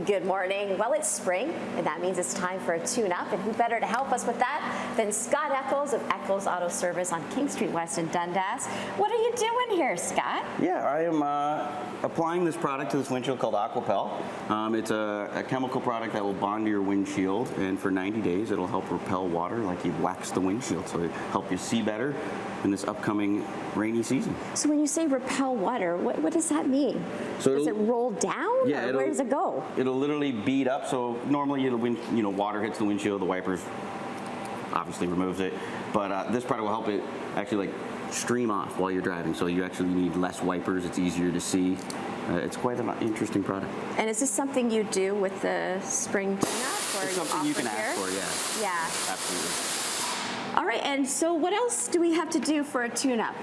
Good morning. Well, it's spring, and that means it's time for a tune-up, and who better to help us with that than Scott Eccles of Eccles Auto Service on King Street West in Dundas. What are you doing here, Scott? Yeah, I am applying this product to this windshield called Aquapel. It's a chemical product that will bond to your windshield, and for 90 days it'll help repel water like you wax the windshield, so it'll help you see better in this upcoming rainy season. So when you say repel water, what does that mean? So does it roll down, yeah, or where does it go? It'll literally bead up. So normally water hits the windshield, the wipers obviously removes it, but this product will help it actually stream off while you're driving. So you actually need less wipers. It's easier to see. It's quite an interesting product. And is this something you do with the spring tune-up, or it's something you can ask for? Yeah. Yeah. Absolutely. All right, and so what else do we have to do for a tune-up?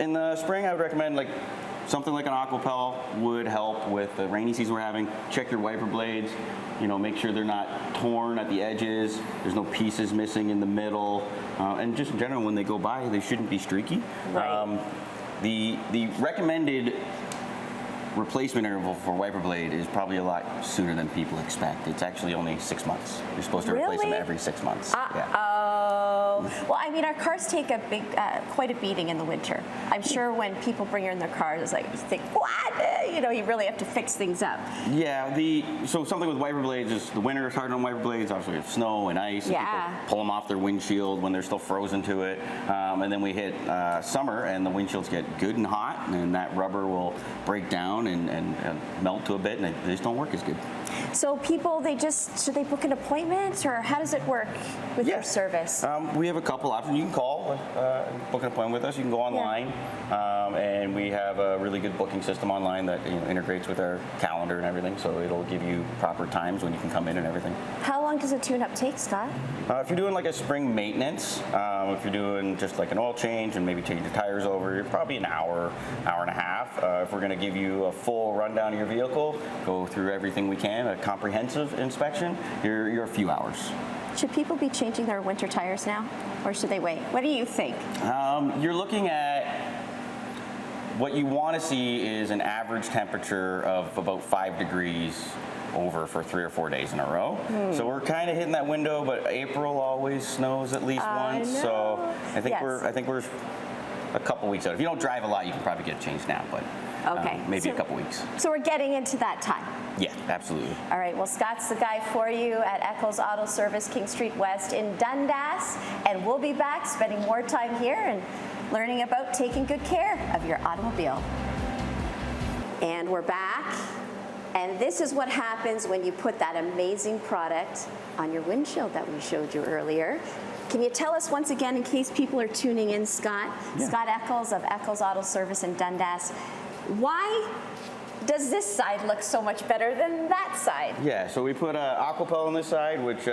In the spring, I would recommend something like an Aquapel would help with the rainy season we're having. Check your wiper blades, make sure they're not torn at the edges, there's no pieces missing in the middle, and just in general, when they go by, they shouldn't be streaky. Right. The recommended replacement interval for wiper blade is probably a lot sooner than people expect. It's actually only 6 months. You're supposed to replace them every 6 months. Well, I mean, our cars take quite a beating in the winter. I'm sure when people bring in their cars, it's like, you think, what? You really have to fix things up. Yeah, so something with wiper blades is the winter is hard on wiper blades. Obviously, we have snow and ice. And people pull them off their windshield when they're still frozen to it. And then we hit summer, and the windshields get good and hot, and that rubber will break down and melt to a bit, and they just don't work as good. So people, should they book an appointment, or how does it work with your service? We have a couple options. You can call, book an appointment with us. You can go online, and we have a really good booking system online that integrates with our calendar and everything, so it'll give you proper times when you can come in and everything. How long does a tune-up take, Scott? If you're doing a spring maintenance, if you're doing just an oil change and maybe change your tires over, you're probably an hour and a half. If we're going to give you a full rundown of your vehicle, go through everything we can, a comprehensive inspection, you're a few hours. Should people be changing their winter tires now, or should they wait? What do you think? You're looking at what you want to see is an average temperature of about 5 degrees over for 3 or 4 days in a row. So we're kind of hitting that window, but April always snows at least once. So I think we're a couple weeks out. If you don't drive a lot, you can probably get it changed now, but maybe a couple weeks. So we're getting into that time. Yeah, absolutely. All right, well, Scott's the guy for you at Eccles Auto Service, King Street West in Dundas, and we'll be back spending more time here and learning about taking good care of your automobile. And we're back, and this is what happens when you put that amazing product on your windshield that we showed you earlier. Can you tell us once again, in case people are tuning in, Scott, Scott Eccles of Eccles Auto Service in Dundas, why does this side look so much better than that side? Yeah, so we put Aquapel on this side, which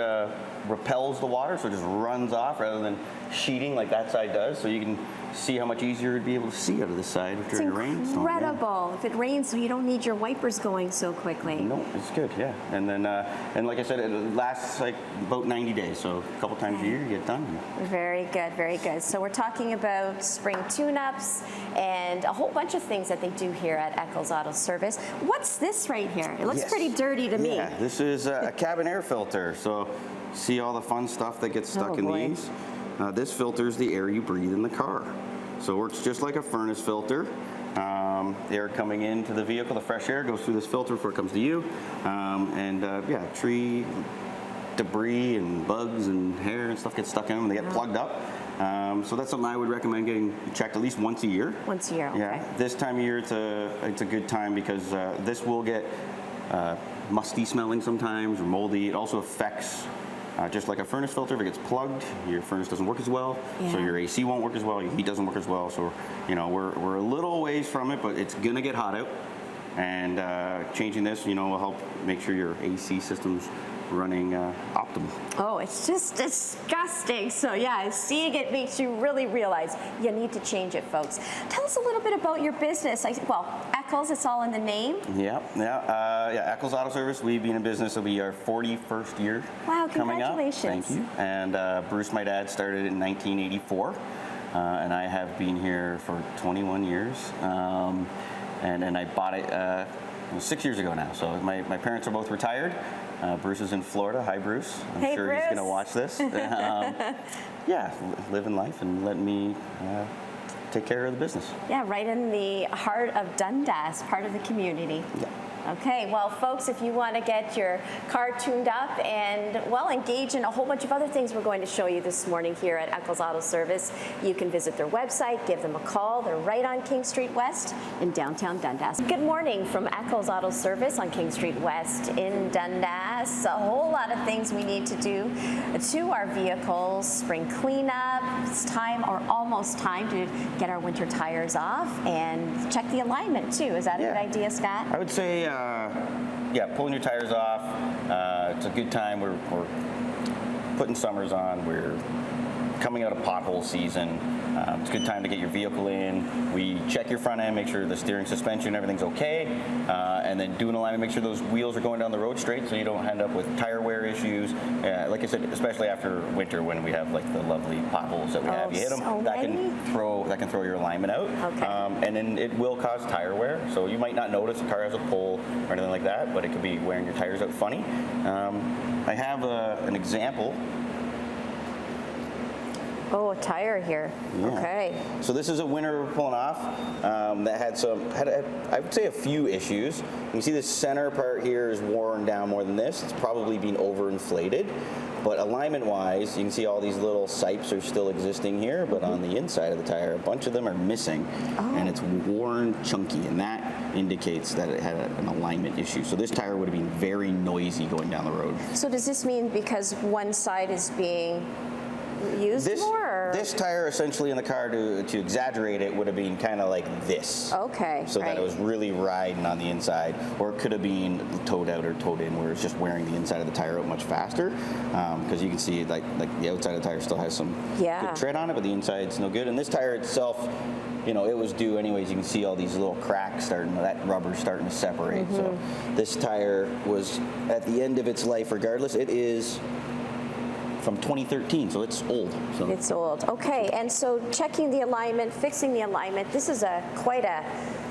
repels the water, so it just runs off rather than sheeting like that side does. So you can see how much easier it'd be able to see out of this side during a rainstorm. It's incredible. If it rains, so you don't need your wipers going so quickly. No, it's good, yeah. And then, and like I said, it lasts about 90 days, so a couple times a year you get done. Very good, very good. So we're talking about spring tune-ups and a whole bunch of things that they do here at Eccles Auto Service. What's this right here? It looks pretty dirty to me. Yeah, this is a cabin air filter. So see all the fun stuff that gets stuck in these? This filters the air you breathe in the car. So it works just like a furnace filter. Air coming into the vehicle, the fresh air goes through this filter before it comes to you. Tree debris and bugs and hair and stuff gets stuck in them and they get plugged up. So that's something I would recommend getting checked at least once a year. Once a year, okay. Yeah, this time of year it's a good time because this will get musty smelling sometimes or moldy. It also affects just like a furnace filter, if it gets plugged, your furnace doesn't work as well, so your AC won't work as well, your heat doesn't work as well. So, we're a little ways from it, but it's gonna get hot out. And changing this, will help make sure your AC system's running optimal. Oh, it's just disgusting. So yeah, seeing it makes you really realize you need to change it, folks. Tell us a little bit about your business. Eccles, it's all in the name. Yeah, Eccles Auto Service. We've been in business. It'll be our 41st year coming up. Congratulations. Thank you. And Bruce, my dad, started in 1984, and I have been here for 21 years. And I bought it 6 years ago now. So my parents are both retired. Bruce is in Florida. Hi, Bruce. I'm Hey, sure Bruce. he's going to watch this. Yeah, living life and letting me take care of the business. Yeah, right in the heart of Dundas, part of the community. Yeah. Okay, well, folks, if you want to get your car tuned up and, well, engage in a whole bunch of other things we're going to show you this morning here at Eccles Auto Service, you can visit their website, give them a call. They're right on King Street West in downtown Dundas. Good morning from Eccles Auto Service on King Street West in Dundas. A whole lot of things we need to do to our vehicles. Spring cleanup. It's time, or almost time, to get our winter tires off and check the alignment too. Is that a good idea, Scott? I would say, yeah, pulling your tires off. It's a good time. We're putting summers on. We're coming out of pothole season. It's a good time to get your vehicle in. We check your front end, make sure the steering, suspension, everything's okay, and then do an alignment, make sure those wheels are going down the road straight so you don't end up with tire wear issues. Like I said, especially after winter when we have like the lovely potholes that we have. You hit them, so that many? can throw your alignment out. Okay. And then it will cause tire wear. So you might not notice the car has a pull or anything like that, but it could be wearing your tires out funny. I have an example. Oh, a tire here. Yeah. Okay. So this is a winter we're pulling off that had I would say a few issues. You can see the center part here is worn down more than this. It's probably been overinflated. But alignment-wise, you can see all these little sipes are still existing here, but on the inside of the tire, a bunch of them are missing, and it's worn chunky, and that indicates that it had an alignment issue. So this tire would have been very noisy going down the road. So does this mean because one side is being used more? Or? This tire essentially in the car, to exaggerate it, would have been kind of like this. Okay. So that it was really riding on the inside, or it could have been towed out or towed in, where it's just wearing the inside of the tire out much faster. Because you can see like the outside of the tire still has some good tread on it, but the inside's no good. And this tire itself, you know, it was due anyways. You can see all these little cracks starting, that rubber's starting to separate. So this tire was at the end of its life regardless. It is from 2013, so it's old. So. It's old. Okay, and so checking the alignment, fixing the alignment, this is quite a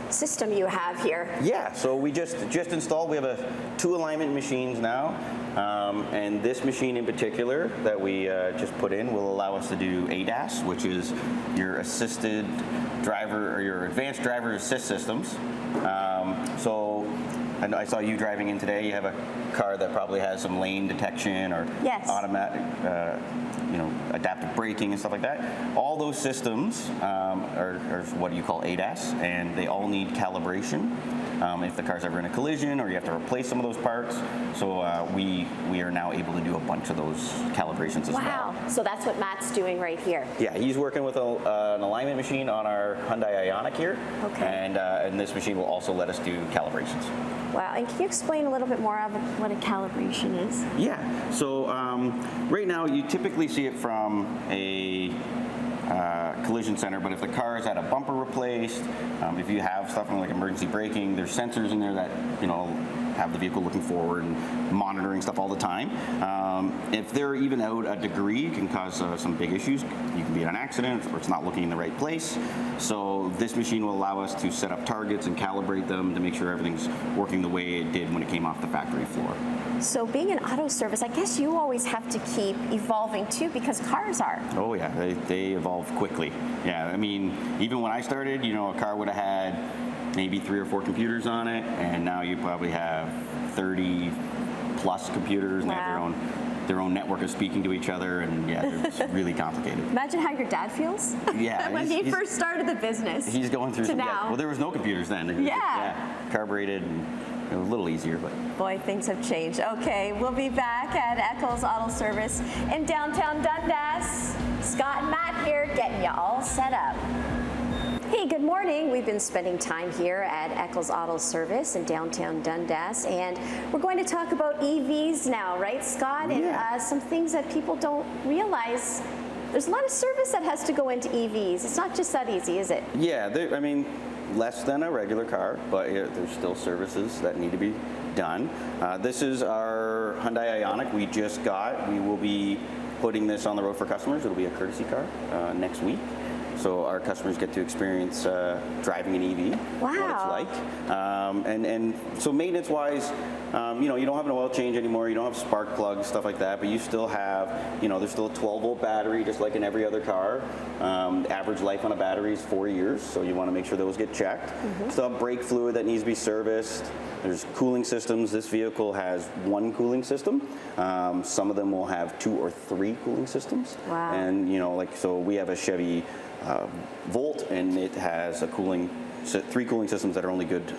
system you have here. Yeah, so we just installed, we have 2 alignment machines now, and this machine in particular that we just put in will allow us to do ADAS, which is your assisted driver, or your advanced driver assist systems. So I saw you driving in today. You have a car that probably has some lane detection or automatic, adaptive braking and stuff like that. All those systems are what you call ADAS, and they all need calibration if the car's ever in a collision or you have to replace some of those parts. So we are now able to do a bunch of those calibrations as well. Wow. So that's what Matt's doing right here. Yeah, he's working with an alignment machine on our Hyundai Ioniq here. Okay. And this machine will also let us do calibrations. Wow, and can you explain a little bit more of what a calibration is? Yeah, so right now you typically see it from a collision center, but if the car has had a bumper replaced, if you have stuff like emergency braking, there's sensors in there that, have the vehicle looking forward and monitoring stuff all the time. If they're even out a degree, it can cause some big issues. You can be in an accident or it's not looking in the right place. So this machine will allow us to set up targets and calibrate them to make sure everything's working the way it did when it came off the factory floor. So being an auto service, I guess you always have to keep evolving too, because cars are. Oh yeah, they evolve quickly. Yeah, I mean, even when I started, a car would have had maybe 3 or 4 computers on it, and now you probably have 30 plus computers, and they have their own network of speaking to each other, and it's really complicated. Imagine how your dad feels. Yeah. when he first started the business. He's going through some. now. Well, there was no computers then. It was carbureted, and it was a little easier, but. Boy, things have changed. Okay, we'll be back at Eccles Auto Service in downtown Dundas. Scott and Matt here, getting you all set up. Hey, good morning. We've been spending time here at Eccles Auto Service in downtown Dundas, and we're going to talk about EVs now, right, Scott? Yeah. And some things that people don't realize. There's a lot of service that has to go into EVs. It's not just that easy, is it? Yeah, less than a regular car, but there's still services that need to be done. This is our Hyundai Ioniq we just got. We will be putting this on the road for customers. It'll be a courtesy car next week. so our customers get to experience driving an EV, what it's Wow. like. And so maintenance-wise, you know, you don't have an oil change anymore, you don't have spark plugs, stuff like that, but you still have, you know, there's still a 12-volt battery, just like in every other car. The average life on a battery is 4 years, so you want to make sure those get checked. Still have brake fluid that needs to be serviced. There's cooling systems. This vehicle has one cooling system. Some of them will have 2 or 3 cooling systems. Wow. And, you know, like, so we have a Chevy Volt, and it has a 3 cooling systems that are only good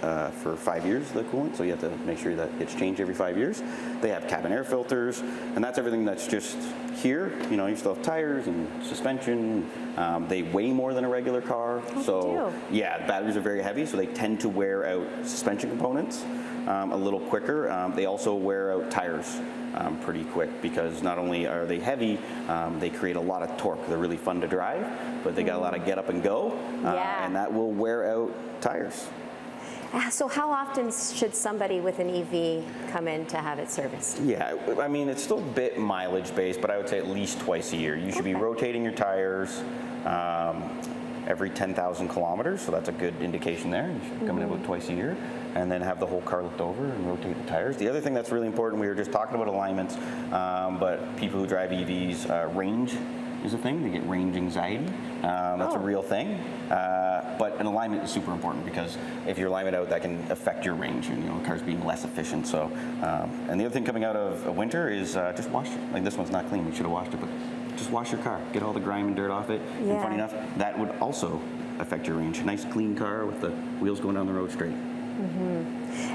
for 5 years, the coolant, so you have to make sure that it's changed every 5 years. They have cabin air filters, and that's everything that's just here. You know, you still have tires and suspension. They weigh more than a regular car. Oh, so they do. yeah, batteries are very heavy, so they tend to wear out suspension components a little quicker. They also wear out tires pretty quick, because not only are they heavy, they create a lot of torque. They're really fun to drive, but they got a lot of get up and go, Yeah. and that will wear out tires. So how often should somebody with an EV come in to have it serviced? Yeah, I mean, it's still a bit mileage based, but I would say at least twice a year. You should be rotating your tires every 10,000 kilometers, so that's a good indication there. You should come in about twice a year, and then have the whole car looked over and rotate the tires. The other thing that's really important, we were just talking about alignments, but people who drive EVs, range is a thing. They get range anxiety. That's a real thing. But an alignment is super important, because if your alignment out, that can affect your range, and, you know, cars being less efficient. So, and the other thing coming out of winter is just wash it. Like, this one's not clean. We should have washed it, but just wash your car. Get all the grime and dirt off it. Yeah. And funny enough, that would also affect your range. A nice clean car with the wheels going down the road straight.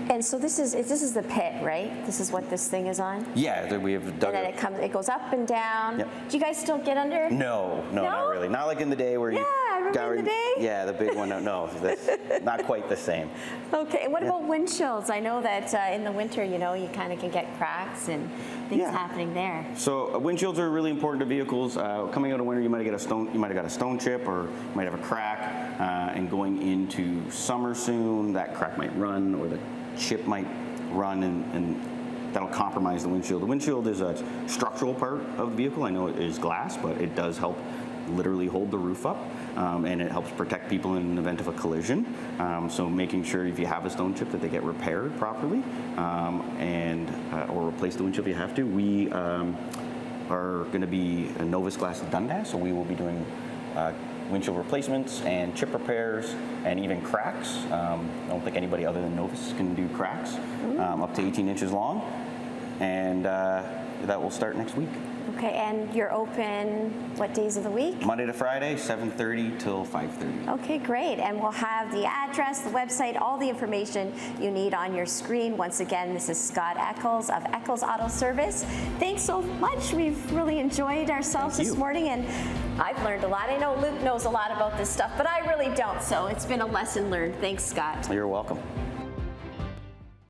And so this is the pit, right? This is what this thing is on? Yeah, we have dug And then it goes up and down. Yep. Do you guys still get under? No, not really. Not like in the day where you. Yeah, remember in the day? Yeah, the big one. No, that's not quite the same. Okay, and what about windshields? I know that in the winter, you know, you kind of can get cracks and things happening there. So windshields are really important to vehicles. Coming out of winter, you might have got a stone chip, or you might have a crack. And going into summer soon, that crack might run, or the chip might run, and that'll compromise the windshield. The windshield is a structural part of the vehicle. I know it is glass, but it does help literally hold the roof up, and it helps protect people in the event of a collision. So making sure if you have a stone chip that they get repaired properly, or replace the windshield if you have to. We are going to be a Novus Glass Dundas, so we will be doing windshield replacements and chip repairs, and even cracks. I don't think anybody other than Novus can do cracks up to 18 inches long, and that will start next week. Okay, and you're open what days of the week? Monday to Friday, 7:30 till 5:30. Okay, great. And we'll have the address, the website, all the information you need on your screen. Once again, this is Scott Eccles of Eccles Auto Service. Thanks so much. We've really enjoyed ourselves this morning, and I've learned a lot. I know Luke knows a lot about this stuff, but I really don't, so it's been a lesson learned. Thanks, Scott. You're welcome.